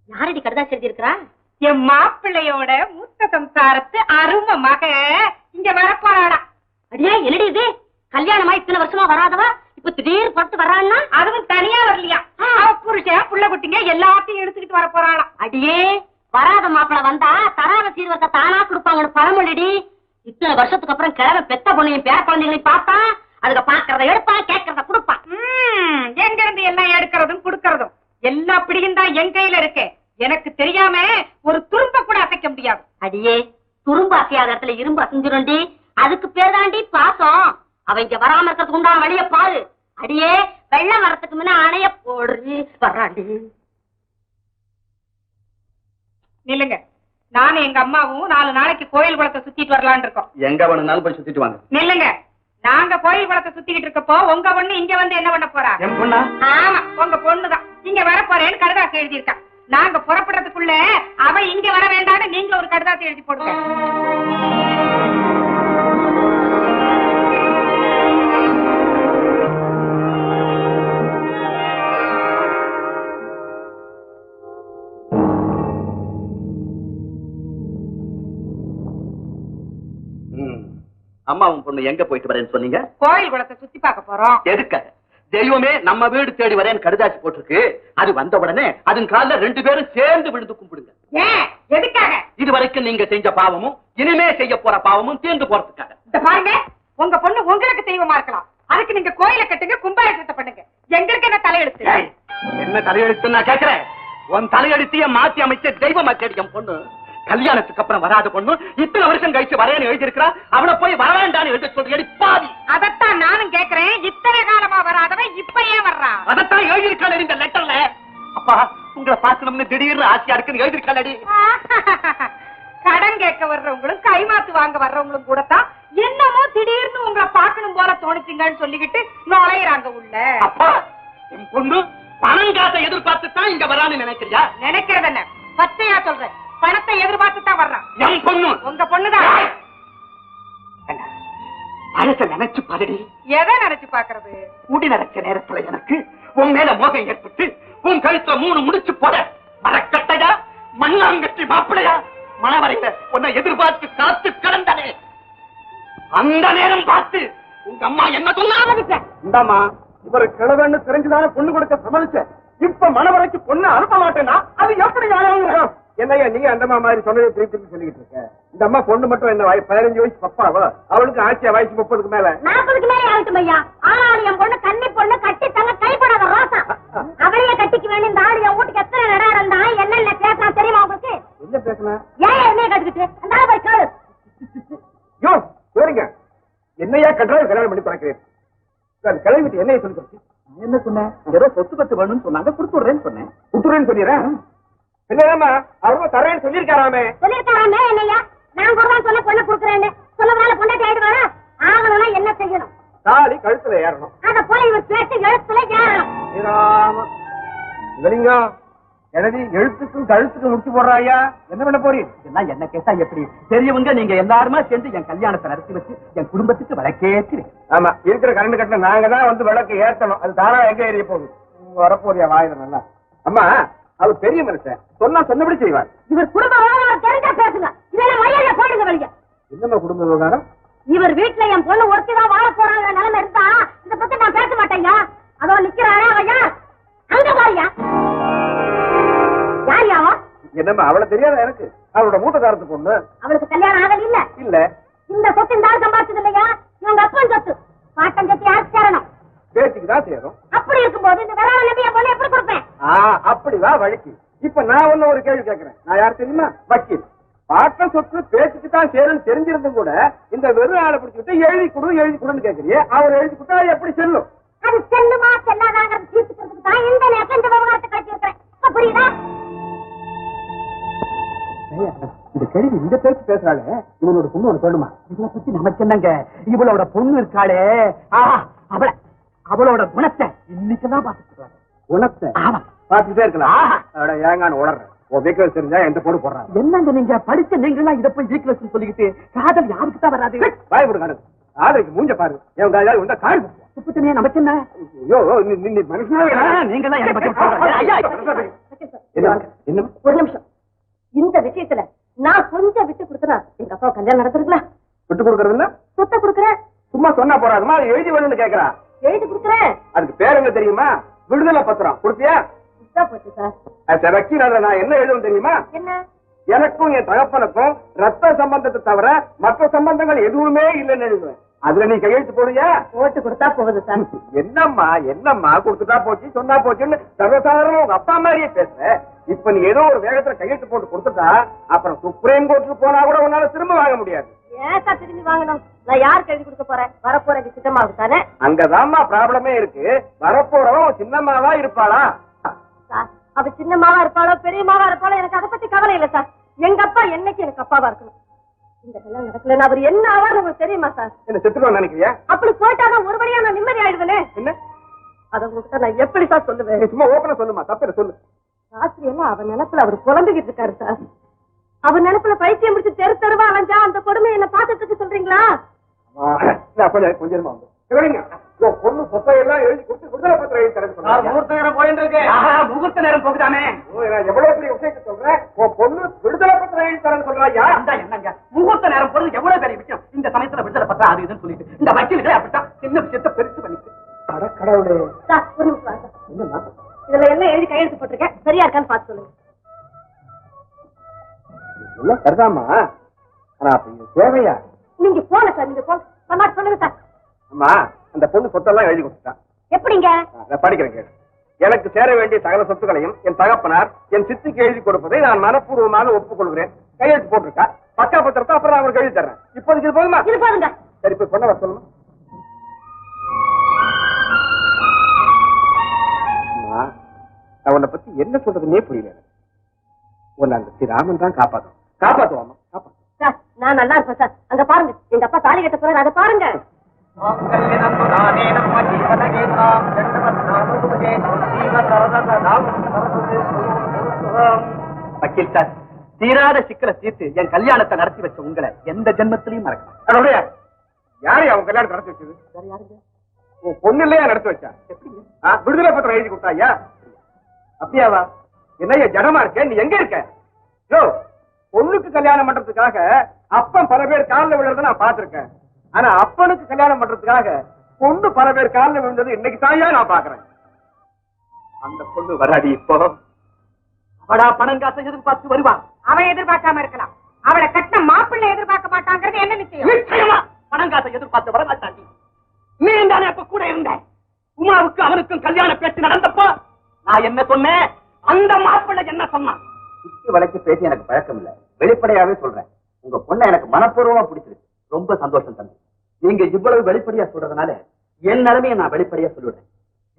யாரடி கடிதாசி எழுதி இருக்கிறா? என் மாப்பிள்ளையோட மூத்த சம்சாரத்து அருமை மக இங்க வரப்போறாடா. அடியே என்னடி இது? கல்யாணமா இத்தனை வருஷமா வராதவா இப்ப திடீர் புறத்து வர்றான்னா? அதுவும் தனியா வரலையா, புருஷன் புள்ள குட்டிங்க எல்லாத்தையும் எடுத்துக்கிட்டு வர போறாளாம். அடியே வராத மாப்பிள்ள வந்தா தராத சீர்வரத்தை தானா கொடுப்பாங்கன்னு பழமொழிடி. இத்தனை வருஷத்துக்கு அப்புறம் கிழமை பெத்த பொண்ணையும் பேர குழந்தைகளையும் பார்த்தா அதுக்கு பாக்குறத எடுப்பான், கேட்கறத கொடுப்பான். எங்க இருந்து எல்லாம் எடுக்கிறதும் கொடுக்கறதும் எல்லா பிடியும் தான் என் கையில இருக்கு. எனக்கு தெரியாம ஒரு துரும்ப கூட அசைக்க முடியாது. அடியே துரும்பு அசையாத இடத்துல இரும்பு அசைஞ்சிருண்டி. அதுக்கு பேர் தாண்டி பாசம். அவன் இங்க வராம இருக்கிறதுக்கு உண்டான வழிய பாரு. அடியே வெள்ளம் வரத்துக்கு முன்ன அணைய போடுறி வர்றாண்டி. நில்லுங்க, நானும் எங்க அம்மாவும் 4 நாளைக்கு கோயில் குளத்தை சுத்திட்டு வரலான்னு இருக்கோம். எங்க வேணும்னாலும் போய் சுத்திட்டு வாங்க. நில்லுங்க, நாங்க கோயில் குளத்தை சுத்திக்கிட்டு இருக்கப்போ உங்க பொண்ணு இங்க வந்து என்ன பண்ண போறா? என் பொண்ணா? ஆமா, உங்க பொண்ணுதான் இங்க வர போறேன்னு கடிதாசி எழுதியிருக்கா. நாங்க புறப்படுறதுக்குள்ள அவ இங்க வர வேண்டாம்னு நீங்களும் ஒரு கடிதாசி எழுதி போடுங்க. அம்மாவும் பொண்ணு எங்க போயிட்டு வரேன்னு சொன்னீங்க? கோயில் குளத்தை சுத்தி பார்க்க போறோம். எதுக்காக? தெய்வமே நம்ம வீடு தேடி வரேன்னு கடிதாசி போட்டிருக்கு. அது வந்த உடனே அதன் கால 2 பேரும் சேர்ந்து விழுந்து கும்பிடுங்க. ஏன், எதுக்காக? இது வரைக்கும் நீங்க செஞ்ச பாவமும் இனிமே செய்ய போற பாவமும் தீர்ந்து போறதுக்காக. இந்த பாருங்க, உங்க பொண்ணு உங்களுக்கு தெய்வமா இருக்கலாம். அதுக்கு நீங்க கோயில கட்டுங்க, கும்பாபிஷேகத்தை பண்ணுங்க. எங்களுக்கு என்ன தலையெழுத்து? என்ன தலையெழுத்து நான் கேட்கிறேன். உன் தலையெழுத்திய மாத்தி அமைச்ச தெய்வமா தேடி என் பொண்ணு கல்யாணத்துக்கு அப்புறம் வராத பொண்ணு இத்தனை வருஷம் கழிச்சு வரேன்னு எழுதியிருக்கிறா. அவனை போய் வர வேண்டான்னு எழுதி சொல்றேன். பாதி அதத்தான் நானும் கேட்கிறேன். இத்தனை காலமா வராதவன் இப்ப ஏன் வர்றான்? அதத்தான் எழுதியிருக்காள் இந்த லெட்டர்ல. அப்பா உங்களை பார்க்கணும்னு திடீர்னு ஆசையா இருக்குன்னு எழுதியிருக்காளடி. கடன் கேட்க வர்றவங்களும் கைமாத்து வாங்க வர்றவங்களும் கூட தான் என்னமோ திடீர்னு உங்களை பார்க்கணும் போல தோணுச்சுங்கன்னு சொல்லிக்கிட்டு நுழையிறாங்க உள்ள. அப்பா என் பொண்ணு பணம் காசை எதிர்பார்த்து தான் இங்க வரான்னு நினைக்கிறியா? நினைக்கிறது என்ன, பச்சையா சொல்றேன். பணத்தை எதிர்பார்த்து தான் வர்றான். என் பொண்ணு உங்க பொண்ணுதான். பழச நினைச்சு பாருடி. எதை நினைச்சு பாக்குறது? கூடி நடக்க நேரத்துல எனக்கு உன் மேல மோகம் ஏற்பட்டு உன் கழுத்துல 3 முடிச்சு போட மரக்கட்டையா மண்ணாங்கட்டி மாப்பிளையா மணவரையில உன்னை எதிர்பார்த்து காத்து கிடந்தனே. அந்த நேரம் பார்த்து உங்க அம்மா என்ன சொன்னாங்க? இந்தாமா இவரு கிழவன்னு தெரிஞ்சுதானே பொண்ணு கொடுக்க சம்மதிச்ச. இப்ப மணவரைக்கு பொண்ணு அனுப்ப மாட்டேன்னா அது எப்படி நியாயம்? என்னையா நீங்க அந்த அம்மா மாதிரி சொன்னதை திருப்பி சொல்லிக்கிட்டு இருக்க? இந்த அம்மா பொண்ணு மட்டும் என்ன 15 வயசு பப்பாவா? அவளுக்கு ஆட்சியா வயசு 30க்கு மேல. 40க்கு மேலே ஆகட்டும் ஐயா. ஆனாலும் என் பொண்ணு கன்னி பொண்ணு கட்டி தங்க கைப்படாத ரோசா. அவளையே கட்டிக்க வேண்டிய இந்த ஆளு என் வீட்டுக்கு எத்தனை நடா இருந்தா என்னென்ன பேசா தெரியுமா உங்களுக்கு? என்ன பேசுன? ஏன் என்னைய கட்டிக்கிட்டு அந்த ஆளு போய் கேளு. யோ போறீங்க. என்னையா கட்டுறது கல்யாணம் பண்ணி பார்க்கிறேன். கிளம்பிட்டு என்னைய சொல்லி கொடுத்து என்ன சொன்னேன்? ஏதோ சொத்து பத்து வேணும்னு சொன்னாங்க, கொடுத்துடுறேன்னு சொன்னேன். கொடுத்துடுறேன்னு சொல்லிடுறேன். என்னமா அவங்க தரேன்னு சொல்லிருக்காராமே? சொல்லிருக்காராமே என்னையா? நான் கூட சொன்ன பொண்ணு கொடுக்குறேன்னு சொல்லவால பொண்டாட்டி ஆயிடுவாரா? ஆகணும்னா என்ன செய்யணும்? தாலி கழுத்துல ஏறணும். அத போய் இவர் கேட்டு எழுத்துல ஏறணும். இவலிங்க எனது எழுத்துக்கும் கழுத்துக்கும் முடிச்சு போடுறாயா? என்ன பண்ண போறீங்க? இதெல்லாம் என்ன கேட்டா எப்படி? பெரியவங்க நீங்க எல்லாருமா சேர்ந்து என் கல்யாணத்தை நடத்தி வச்சு என் குடும்பத்துக்கு விளக்கேற்றி. ஆமா, இருக்கிற கரண்ட் கட்டில நாங்க தான் வந்து விளக்கு ஏற்றணும். அது தானா எங்க ஏறிய போகுது? வரப்போறியா வாயில நல்லா? அம்மா அவர் பெரிய மனுஷன், சொன்னா சொன்னபடி செய்வார். இவர் குடும்ப விவகாரம் தெரிஞ்சா பேசுங்க. இதெல்லாம் மரியாதை போடுங்க வெளிய. என்னம்மா குடும்ப விவகாரம்? இவர் வீட்டுல என் பொண்ணு ஒருத்திதான் வாழ போறாங்க நிலைமை இருந்தா இத பத்தி நான் பேச மாட்டேயா. அதோ நிக்கிறாரா ஐயா, அங்க பாரியா. யாரியாவா? என்னம்மா அவளை தெரியாத எனக்கு? அவளோட மூட்டக்காரத்து பொண்ணு. அவளுக்கு கல்யாணம் ஆகல இல்ல? இல்ல. இந்த சொத்து இந்த ஆள் சம்பாதிச்சது இல்லையா? இவங்க அப்பன் சொத்து. பாட்டன் சொத்து யாருக்கு சேரணும்? பேச்சுக்கு தான் சேரும். அப்படி இருக்கும்போது இந்த வேளாண் நம்பி என் பொண்ணு எப்படி கொடுப்பேன்? அப்படிதான் வழக்கு. இப்ப நான் ஒண்ணு ஒரு கேள்வி கேட்கிறேன். நான் யார் தெரியுமா? வக்கீல். பாட்ட சொத்து பேச்சுக்கு தான் சேரும் தெரிஞ்சிருந்தும் கூட இந்த வெறும் ஆளை பிடிச்சிட்டு எழுதி கொடுன்னு கேட்கறியே. அவர் எழுதி கொடுத்தா எப்படி செல்லும்? அது செல்லுமா செல்லாதாங்கிறது தீர்த்துக்கிறதுக்கு தான் இந்த நேரத்தில் இந்த விவகாரத்தை கட்டி இருக்கிறேன். புரியுதா? இந்த கேள்வி இந்த பேச்சு பேசுறாளே, இவனோட பொண்ணு ஒண்ணு சொல்லுமா? இவளை பத்தி நமக்கு என்னங்க? இவளோட பொண்ணு இருக்காளே, அவளோட குணத்தை இன்னைக்குதான் பாத்துட்டு குணத்தை பாத்துட்டே இருக்கலாம். ஏங்கான்னு உளர்றேன். வீக்னஸ் தெரிஞ்சா எந்த போடு போடுறாங்க? என்னங்க நீங்க படிச்ச நீங்களாம் இதை போய் வீக்னஸ் சொல்லிக்கிட்டு காதல் யாருக்கு தான் வராது? பயப்படுங்க. ஆதரிக்கு மூஞ்ச பாரு. என் காதல் உண்டா காடு சுத்தமே நமக்கு என்ன? ஐயோ மனுஷனா நீங்க என்ன? ஒரு நிமிஷம். இந்த விஷயத்துல நான் கொஞ்சம் விட்டு கொடுத்தனா எங்க அப்பா கல்யாணம் நடந்திருக்கலாம். விட்டு கொடுக்கறதுன்னா சொத்தை கொடுக்குறேன். சும்மா சொன்னா போறாதுமா, எழுதி வேணும்னு கேக்குறா. எழுதி கொடுக்குறேன். அதுக்கு பேர் என்ன தெரியுமா? விடுதலை பத்திரம். கொடுத்தியா? போச்சு சார். வக்கீல் நான் என்ன எழுதும் தெரியுமா? என்ன? எனக்கும் என் தகப்பனுக்கும் ரத்த சம்பந்தத்தை தவிர மற்ற சம்பந்தங்கள் எதுவுமே இல்லைன்னு எழுதுவேன். அதுல நீ கையெழுத்து போடுறியா? ஓட்டு கொடுத்தா போகுது சார். என்னம்மா கொடுத்துட்டா போச்சு சொன்னா போச்சுன்னு சர்வசாதாரண உங்க அப்பா மாதிரியே பேசுற. இப்ப நீ ஏதோ ஒரு வேகத்துல கையெழுத்து போட்டு கொடுத்துட்டா அப்புறம் சுப்ரீம் கோர்ட்டுக்கு போனா கூட உன்னால திரும்ப வாங்க முடியாது. ஏன் சார் திரும்பி வாங்கணும்? நான் யாருக்கு எழுதி கொடுக்க போறேன்? வரப்போறது சின்னம்மாவுக்கு தானே. அங்கதான்மா ப்ராப்ளமே இருக்கு. வரப்போறவன் சின்னம்மாவா இருப்பாளா? சார், அவ சின்னம்மாவா இருப்பாளோ பெரியம்மாவா இருப்பாளோ எனக்கு அதை பத்தி கவலை இல்லை சார். எங்க அப்பா என்னைக்கு எனக்கு அப்பாவா இருக்கணும். இந்த கல்யாணம் நடக்கலன்னு அவர் என்ன ஆவார் உங்களுக்கு தெரியுமா சார்? என்ன செத்துருவான்னு நினைக்கிறியா? அப்படி போயிட்டாதான் ஒரு வழியா நான் நிம்மதி ஆயிடுவேனே. என்ன அதை உங்ககிட்ட நான் எப்படி சார் சொல்லுவேன்? சும்மா ஓப்பனா சொல்லுமா, தப்பு சொல்லு. ராத்திரி எல்லாம் அவன் நினைப்புல அவர் புலம்பிக்கிட்டு இருக்காரு சார். அவன் நினைப்புல பைத்தியம் முடிச்சு தெரு தெருவா அலைஞ்சா அந்த கொடுமையை என்ன பாத்துட்டு சொல்றீங்களா? கொஞ்சமா பொண்ணு சொத்தையெல்லாம் எழுதி கொடுத்து விடுதலை பத்திரம் எழுதி தரேன். முகூர்த்த நேரம் போயிட்டு இருக்கு. முகூர்த்த நேரம் போகுதாமே. எவ்வளவு பெரிய விஷயத்தை சொல்றேன். பொண்ணு விடுதலை பத்திரம் எழுதி தரேன்னு சொல்றாயா? என்னங்க முகூர்த்த நேரம் போறது எவ்வளவு பெரிய விஷயம். இந்த சமயத்துல விடுதலை பத்திரம் அது இதுன்னு சொல்லிட்டு இந்த வக்கீல்களே அப்படித்தான் சின்ன விஷயத்தை பெருசு பண்ணிட்டு. கடவுளே சார், ஒரு நிமிஷம் சார். என்னமா இதுல எல்லாம் எழுதி கையெழுத்து போட்டிருக்கேன், சரியா இருக்கான்னு பார்த்து சொல்லுங்க. எல்லாம் சரிதாமா. ஆனா அப்ப இது தேவையா? நீங்க போன சார், நீங்க போன சொல்லுங்க சார். அம்மா, அந்த பொண்ணு சொத்தெல்லாம் எழுதி கொடுத்துட்டான். எப்படிங்க? படிக்கிறேன் கேடு. எனக்கு சேர வேண்டிய சகல சொத்துக்களையும் என் தகப்பனார் என் சித்திக்கு எழுதி கொடுப்பதை நான் மனப்பூர்வமாக ஒப்புக்கொள்கிறேன். கையெழுத்து போட்டிருக்கா. பக்கா பத்திரத்தை அப்புறம் அவருக்கு எழுதி தர்றேன். இப்போதைக்கு இது போதுமா? இது போதுங்க. சரி, இப்ப பொண்ணை வர சொல்லணும். உன்னை பத்தி என்ன சொல்றதுன்னே புரியல. உன்னை அந்த ஸ்ரீராமன் தான் காப்பாத்துவாமா. சார், நான் நல்லா இருப்பேன் சார். அங்க பாருங்க, எங்க அப்பா தாலி கட்ட போறாரு, அதை பாருங்க. வக்கீல் சார், தீராத சிக்கலை தீர்த்து என் கல்யாணத்தை நடத்தி வச்ச உங்களை எந்த ஜென்மத்திலையும் மறக்கலாம். யாரு அவன் கல்யாணத்தை நடத்தி வச்சது? வேற யாருங்க? உன் பொண்ணு இல்லையா நடத்தி வச்சா? விடுதலை பத்திரம் எழுதி கொடுத்தாயா? அப்படியாவா? என்னைய ஜனமா இருக்க, நீ எங்க இருக்க? பொண்ணுக்கு கல்யாணம் பண்றதுக்காக அப்பன் பல பேர் காலில் விழுறத நான் பாத்திருக்கேன். ஆனா அப்பனுக்கு கல்யாணம் பண்றதுக்காக பொண்ணு பல பேர் காலில் விழுந்தது இன்னைக்கு தாயா நான் பாக்குறேன். அந்த பொண்ணு வராடி இப்போ அவடா பணம் காசை எதிர்பார்த்து வருவான். அவன் எதிர்பார்க்காம இருக்கலாம். அவளை கட்ட மாப்பிள்ளை எதிர்பார்க்க மாட்டாங்கிறது என்ன நிச்சயம்? நிச்சயமா பணம் காசை எதிர்பார்த்து வர மாட்டாண்டி. நீ தானே அப்ப கூட இருந்த. உமாவுக்கு அவனுக்கும் கல்யாண பேச்சு நடந்தப்போ நான் என்ன சொன்னேன், அந்த மாப்பிள்ளை என்ன சொன்னான்? சுத்தி வளைச்சு பேசி எனக்கு பழக்கம் இல்ல, வெளிப்படையாவே சொல்றேன். உங்க பொண்ணை எனக்கு மனப்பூர்வமா பிடிச்சிருக்கு. ரொம்ப சந்தோஷம் தம்பி. நீங்க இவ்வளவு வெளிப்படையா சொல்றதுனால என் நிலைமையை நான் வெளிப்படையா சொல்லிடுறேன்.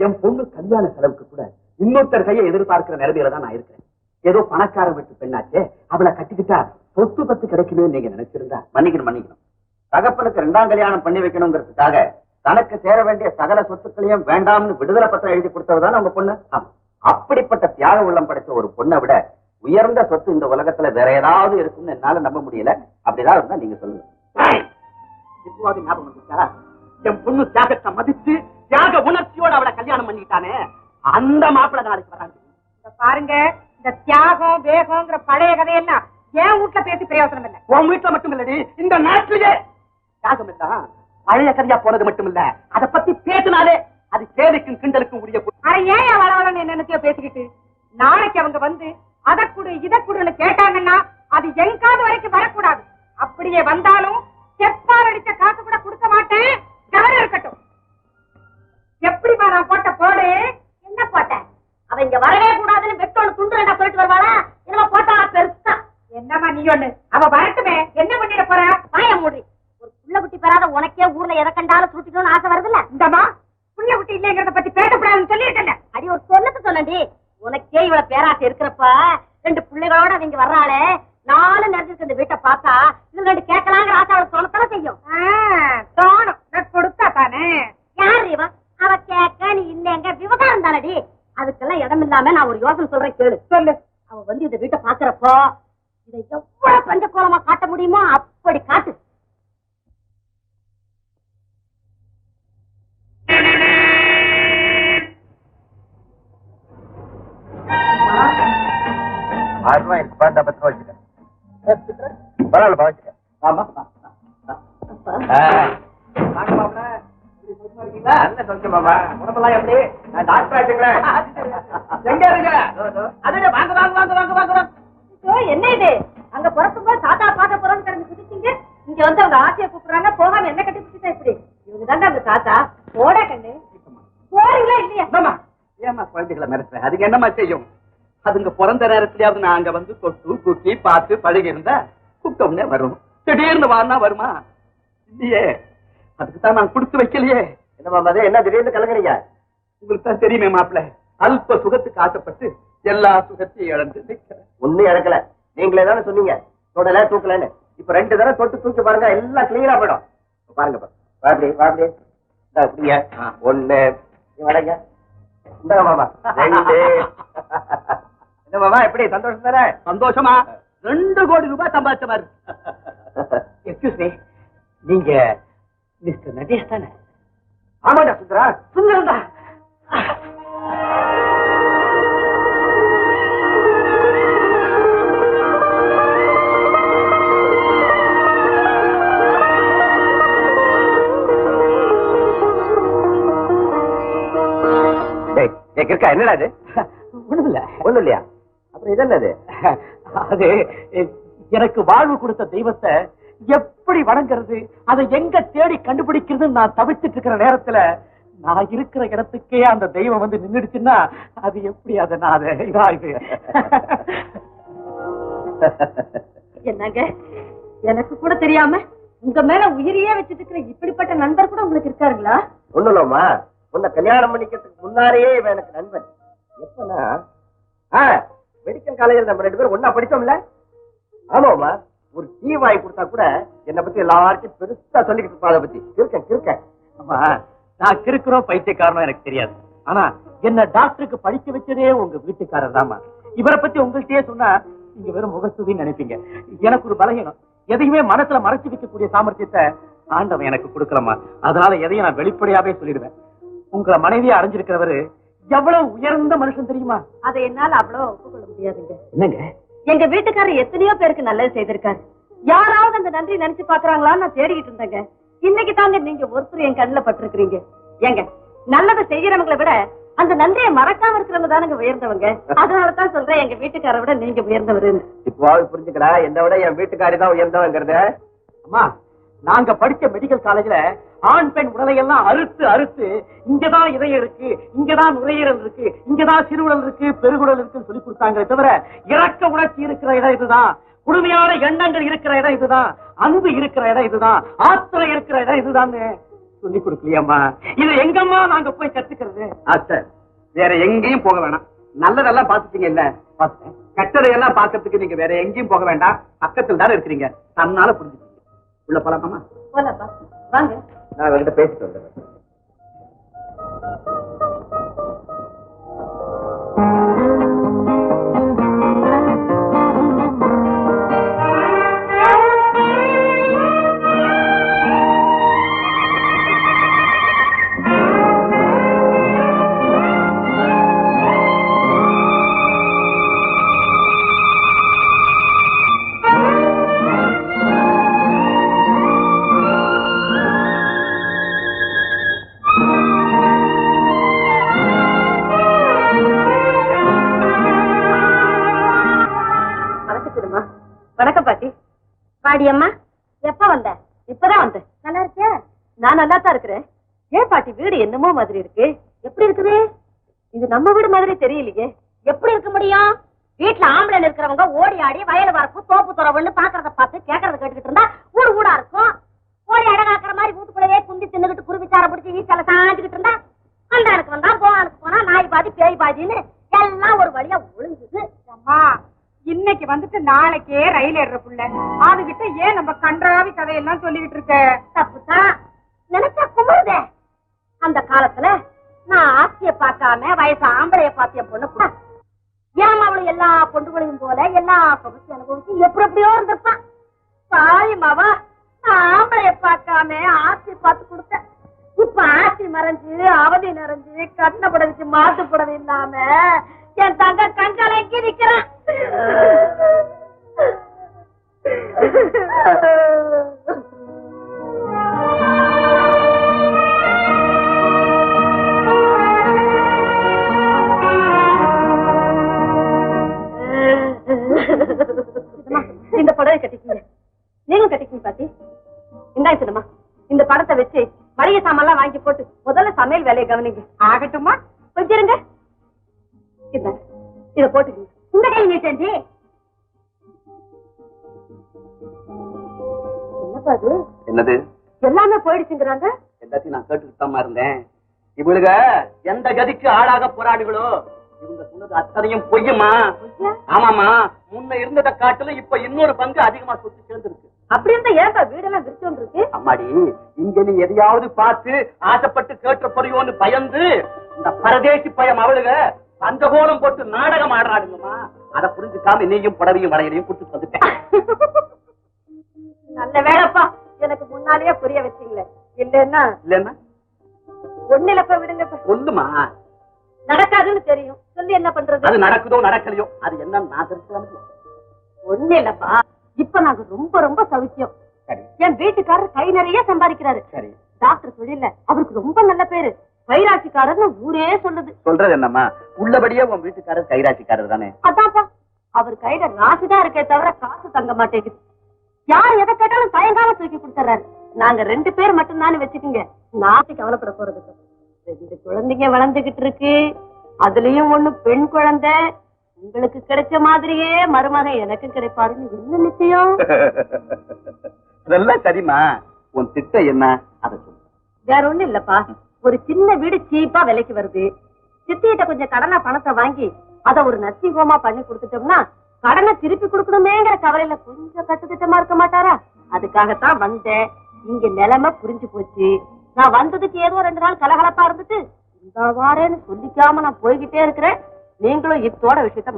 என் பொண்ணு கல்யாண செலவுக்கு கூட இன்னொருத்தர் கையை எதிர்பார்க்கிற நிலைமையில தான் நான் இருக்கிறேன். ஏதோ பணக்கார வீட்டு பெண்ணாச்சே, அவளை கட்டிக்கிட்டா சொத்து பத்து கிடைக்குமே நீங்க நினைச்சிருந்தா மன்னிக்கணும். தகப்பனுக்கு 2ஆம் கல்யாணம் பண்ணி வைக்கணுங்கிறதுக்காக தனக்கு சேர வேண்டிய சகல சொத்துக்களையும் வேண்டாம்னு விடுதலை பத்திரம் எழுதி கொடுத்ததுதான் உங்க பொண்ணு. அப்படிப்பட்ட தியாக உள்ளம் படைச்ச ஒரு பொண்ணை விட உயர்ந்த சொத்து இந்த உலகத்துல வேற ஏதாவது இருக்குன்னு என்னால நம்ப முடியல. அப்படிதான் இருந்தா நீங்க சொல்லுங்க. இப்போது ஞாபகம் வந்துச்சா? என் பொண்ணு தியாகத்தை மதிச்சு தியாக உணர்ச்சியோட அவளை கல்யாணம் பண்ணிட்டானே, அந்த மாப்பிள்ளை நாளைக்கு வராங்க. பாருங்க, இந்த தியாகம் வேகம்ங்கிற பழைய கதையெல்லாம் என் வீட்டுல பேசி பிரயோசனம் இல்லை. உன் வீட்டுல மட்டும் இல்லடி, இந்த நாட்டிலேயே தியாகம் இல்ல. பழைய கதையா போனது மட்டும் இல்ல, அதை பத்தி பேசினாலே அது கேலிக்கும் கிண்டலுக்கும் உரிய. அட ஏன் வளவளன்னு என்னத்தையோ பேசிக்கிட்டு, நாளைக்கு அவங்க வந்து அதை குடு இதை குடுன்னு கேட்டாங்கன்னா அது எங்காவது வரைக்கும் வரக்கூடாது. அப்படியே வந்தாலும் செப்பால் அடிச்ச காசு கூட கொடுக்க மாட்டேன். கவனம் இருக்கட்டும். எப்படிமா நான் போட்ட போடு? என்ன போட்டேன்? அவ இங்க வரவே கூடாதுன்னு வெட்டோன்னு துண்டு ரெண்டா சொல்லிட்டு வருவாளா? என்னமா போட்டா பெருசா? என்னம்மா நீ ஒண்ணு, அவ வரட்டுமே, என்ன பண்ணிட போற? வாய மூடி. ஒரு புள்ள குட்டி பெறாத உனக்கே ஊர்ல எதை கண்டாலும் சுட்டிக்கணும்னு ஆசை வருதுல்ல? இந்தமா புள்ள குட்டி இல்லைங்கிறத பத்தி பேசக்கூடாதுன்னு சொல்லிட்டேன். அடி ஒரு சொல்லத்து சொல்லண்டி. உனக்கே இவ்வளவு பேராசை இருக்கிறப்ப 2 பிள்ளைகளோட அவங்க வர்றாளே, 4 நேரத்துக்கு இந்த வீட்டை பார்த்தா இது 2 கேட்கலாங்கிற ஆசை அவளுக்கு தோணத்தானே செய்யும். தோணும், நான் கொடுத்தா தானே. யாரு இவ? அவ கேட்க நீ இல்லைங்க விவகாரம் தானடி. அதுக்கெல்லாம் இடம் இல்லாம நான் ஒரு யோசனை சொல்றேன், கேளு. சொல்லு. அவ வந்து இந்த வீட்டை பாக்குறப்போ இதை எவ்வளவு பஞ்சகோலமா காட்ட முடியுமோ அப்படி காட்டு. 1000 இருக்கு, 10 ரூபா வச்சுக்க. பரவாயில்ல வச்சுக்க. ஆமா என்ன இது? அங்க பிறக்கும்போது தாத்தா பாக்க போறோம்னு கிடந்து குதிச்சீங்க, இங்க வந்து அவங்க ஆசையை கூப்பிடுறாங்க, போகாம என்ன கட்டி பிடிச்சா இப்படி? இவங்க தாங்க அந்த தாத்தா. போட கண்ணு போறீங்களா இல்லையா? ஏமா குழந்தைகளை மிரட்டுறேன்? அதுக்கு என்னமா செய்யும்? அதுங்க பிறந்த நேரத்திலேயாவது நான் அங்க வந்து தொட்டு தூக்கி பார்த்து பழகி இருந்தா கூப்பிட்டோம்னே வரும். திடீர்னு வானா வருமா? இல்லையே. அதுக்குதான் நான் கொடுத்து வைக்கலையே. என்ன திடீர்னு கலங்குறீங்க? உங்களுக்கு தான் தெரியுமே மாப்பிள்ள, அல்ப சுகத்துக்கு ஆசைப்பட்டு எல்லா சுகத்தையும் இழந்து ஒன்னும் இழக்கல. நீங்களே தானே சொன்னீங்க தொடல தூக்கலன்னு. இப்ப 2 தடவை தொட்டு தூக்கி பாருங்க, எல்லாம் கிளியரா போயிடும். பாருங்க பாப்படி பாப்படி அப்படிங்க. 1 வரைங்க. இந்த மாமா 2. என்ன மாமா எப்படி சந்தோஷம் தானே? சந்தோஷமா 2 கோடி ரூபாய் சம்பாதிச்ச மாதிரி. எக்ஸ்கியூஸ் மீ, நீங்க மிஸ்டர் நடேஷ் தானே? ஆமாடா சுந்தரா. சுந்தரா இருக்கா? என்னடா அது? ஒண்ணும் இல்லையா? அப்புறம் இது என்னது? அது எனக்கு வாழ்வு கொடுத்த தெய்வத்தை எப்படி வணங்குறது, அதை எங்க தேடி கண்டுபிடிக்கிறது நான் தவிச்சிட்டு இருக்கிற நேரத்துல நான் இருக்கிற இடத்துக்கே அந்த தெய்வம் வந்து நின்னுடுச்சுன்னா அது எப்படி? அதை நான் இது என்னங்க, எனக்கு கூட தெரியாம உங்க மேல உயிரியே வச்சிட்டு இருக்கிற இப்படிப்பட்ட நண்பர் கூட உங்களுக்கு இருக்காருங்களா? ஒண்ணும் இல்லம்மா, உன்னை கல்யாணம் பண்ணிக்கிறதுக்கு முன்னாலேயே இவன் எனக்கு நண்பன். எப்பனா மெடிக்கல் காலேஜில் நம்ம 2 பேரும் ஒன்னா படிச்சோம்ல. ஆமாமா, ஒரு டீ வாங்கி கொடுத்தா கூட என்னை பத்தி எல்லாருக்கும் பெருசா சொல்லிக்கிட்டு இருப்பா. அதை பத்தி இருக்கேன். ஆமா, நான் கிறுக்கிறோம் பைத்தியக்காரனும் எனக்கு தெரியாது. ஆனா என்ன டாக்டருக்கு படிக்க வச்சதே உங்க வீட்டுக்காரர் தாமா. இவரை பத்தி உங்கள்கிட்டயே சொன்னா நீங்க வெறும் முகஸ்துதின்னு நினைப்பீங்க. எனக்கு ஒரு பலகீனம், எதையுமே மனசுல மறைச்சு வைக்கக்கூடிய சாமர்த்தியத்தை ஆண்டவன் எனக்கு கொடுக்கலமா. அதனால எதையும் நான் வெளிப்படையாவே சொல்லிடுவேன். உங்களை மனைவியை அடைஞ்சிருக்கிறவரு எவ்வளவு உயர்ந்த மனுஷன் தெரியுமா? அதை என்னால அவ்வளவு ஒப்புக்கொள்ள முடியாதுங்க. என்னங்க? எங்க வீட்டுக்காரர் எத்தனையோ பேருக்கு நல்லது செய்திருக்காரு. யாராவது அந்த நன்றி நினைச்சு பாக்குறாங்களான்னு நான் தேடிக்கிட்டு இருந்தேங்க. இன்னைக்கு தாங்க நீங்க ஒருத்தர் என் கண்ணுல பட்டிருக்கிறீங்க. ஏங்க, நல்லதை செய்யறவங்களை விட அந்த நன்றியை மறக்காம இருக்கிறவங்க தானுங்க உயர்ந்தவங்க. அதனாலதான் சொல்றேன், எங்க வீட்டுக்காரை விட நீங்க உயர்ந்தவருன்னு. இப்போ புரிஞ்சுக்கடா, என்னை விட என் வீட்டுக்காரி தான் உயர்ந்தவங்கிறத. அம்மா, நாங்க படிச்ச மெடிக்கல் காலேஜ்ல ஆண் பெண் உடலை எல்லாம் அறுத்து இங்கதான் இதயம் இருக்கு, இங்கதான் நுரையீரல் இருக்கு, இங்கதான் சிறுகுடல் இருக்கு, பெருகுடல் இருக்குன்னு சொல்லி கொடுத்தாங்களே தவிர இறக்க உணர்ச்சி இருக்கிற இடம் இதுதான், குழுமையான எண்ணங்கள் இருக்கிற இடம் இதுதான், அன்பு இருக்கிற இடம் இதுதான், ஆத்திரம் இருக்கிற இடம் இதுதான் சொல்லி கொடுக்கலையம்மா. இது எங்கம்மா நாங்க போய் கத்துக்கிறது? வேற எங்கேயும் போக வேணாம். நல்லதெல்லாம் பாத்துட்டீங்க இல்ல? பாத்துட்டேன். கெட்டதையெல்லாம் பாக்கிறதுக்கு நீங்க வேற எங்கேயும் போக வேண்டாம். பக்கத்தில் தானே இருக்கிறீங்க, தன்னால புரிஞ்சுக்கீங்க. உள்ள போலாமா? போலாப்பா, வாங்க. நான் அவர்கிட்ட பேசிட்டு வந்துடுறேன். வணக்கம் பாட்டி. பாடி அம்மா, எப்ப வந்த? இப்பதான் வந்தேன். நல்லா இருக்கியா? நான் நல்லா தான் இருக்கிறேன். ஏன் பாட்டி, வீடு என்னமோ மாதிரி இருக்கு? எப்படி இருக்குது? இது நம்ம வீடு மாதிரி தெரியலையே. எப்படி இருக்க முடியும்? வீட்டுல ஆம்பளை இருக்கிறவங்க ஓடி ஆடி வயல் வரப்பு தோப்பு துறவுன்னு பாக்குறத பார்த்து கேட்கறத கேட்டுக்கிட்டு இருந்தா ஊர் ஊடா இருக்கும். ஓடி அடகாக்குற மாதிரி வீட்டுக்குள்ளவே குந்தி தின்னுகிட்டு குருவிச்சார பிடிச்சி வீட்டால சாஞ்சுக்கிட்டு இருந்தா அந்தானுக்கு வந்தா போவானுக்கு போனா நாய் பாதி பேய் பாதின்னு எல்லாம் ஒரு வழியா ஒழுங்குது. அம்மா, இன்னைக்கு வந்துட்டு நாளைக்கே ரயில் ஏறுற புள்ள அதுகிட்ட ஏன் நம்ம கன்றாவி கதையெல்லாம் சொல்லிக்கிட்டு இருக்க? தப்புதான் நினைச்சா கும்பிடுதே. அந்த காலத்துல நான் ஆசைய பார்க்காம வயசு ஆம்பளைய பார்த்திய பொண்ணு ஏன் அவளு எல்லா பொண்டுகளையும் போல எல்லா சொகுசு அனுபவிச்சு எப்படி எப்படியோ இருந்திருப்பான். சாய் மாவா, நான் ஆம்பளைய பார்க்காம ஆசைய பார்த்து கொடுத்தேன். இப்ப ஆசி மறைஞ்சு அவதி நிறைஞ்சு கண்ண புடவைக்கு மாத்து புடவை இல்லாம என் தங்க கண்களை நிக்கிறான். கவனிங்க. ஆகட்டுமா? கொஞ்சம் இருங்க. இந்தாங்க, இத போட்டுக்கங்க. இந்த கை நீட்டேன்டி. என்னப்பா அது? என்னது? எல்லாமே போயிடுச்சுங்கிறாங்க. எல்லாத்தையும் நான் கேட்டுக்கிட்டு இருந்தேன். இவளுக எந்த கதிக்கு ஆளாக போராடுகளோ இவங்க சொன்னது அத்தனையும் பொய்யுமா? ஆமாமா, முன்ன இருந்ததை காட்டிலும் இப்ப இன்னொரு பங்கு அதிகமா சொத்து சேர்ந்துருக்கு. அப்படி இருந்தா ஏன்பா வீடெல்லாம் விரிச்சு வந்துருக்கு? அம்மாடி, இங்க நீ எதையாவது பார்த்து ஆசைப்பட்டு கேட்ட பொறியோன்னு பயந்து இந்த பரதேசி பயம் அவளுக பஞ்சகோலம் போட்டு நாடகம் ஆடுறாடுங்கம்மா. அதை புரிஞ்சுக்காம நீயும் புடவையும் வளையலையும் கொடுத்து வந்துட்டேன். நல்ல வேலைப்பா, எனக்கு முன்னாலேயே புரிய வச்சீங்களே. இல்லன்னா ஒண்ணிலப்ப விடுங்க. சொல்லுமா. நடக்காதுன்னு தெரியும், சொல்லி என்ன பண்றது? அது நடக்குதோ நடக்கலையோ அது என்ன நான் தெரிஞ்சு ஒண்ணு இல்லப்பா, இப்ப நாங்க ரொம்ப ரொம்ப சௌக்கியம். சரி. என் வீட்டுக்காரர் கை நிறைய சம்பாதிக்கிறாரு. சரி. டாக்டர் தொழில அவருக்கு ரொம்ப நல்ல பேரு. கைராட்சிக்காரர்னு ஊரே சொல்லுது. சொல்றது என்னம்மா, உள்ளபடியே உன் வீட்டுக்காரர் கைராட்சிக்காரர் தானே? அதான்ப்பா, அவர் கையில ராசிதான் இருக்கே தவிர காசு தங்க மாட்டேங்குது. யார் எதை கேட்டாலும் தயங்காம தூக்கி கொடுத்துறாரு. நாங்க 2 பேர் மட்டும் தானே வச்சுக்கோங்க. நாளைக்கு கவலைப்பட போறது 2 குழந்தைங்க வளர்ந்துகிட்டு இருக்கு. அதுலயும் 1 பெண் குழந்தை. உங்களுக்கு கிடைச்ச மாதிரியே மருமகன் எனக்கு கிடைப்பாருன்னு என்ன நிச்சயம்? இதெல்லாம் சரிம்மா, உன் திட்டம் என்ன அதை சொல்லு. வேற ஒண்ணும் இல்லப்பா, ஒரு சின்ன வீடு சீப்பா விலைக்கு வருது. சித்திகிட்ட கொஞ்சம் கடனா பணத்தை வாங்கி அத ஒரு நர்சிங் ஹோமா பண்ணி கொடுத்துட்டோம்னா கடனை திருப்பி கொடுக்கணுமேங்கிற கவலையில கொஞ்சம் கட்டுத்திட்டமா இருக்க மாட்டாரா? அதுக்காகத்தான் வந்தேன். இங்க நிலைமை புரிஞ்சு போச்சு. நான் வந்ததுக்கு ஏதோ 2 நாள் கலகலப்பா இருந்துட்டு இந்த வாரேன்னு சொல்லிக்காம நான் போய்கிட்டே இருக்கிறேன். நீங்களும் இத்தோட விஷயத்த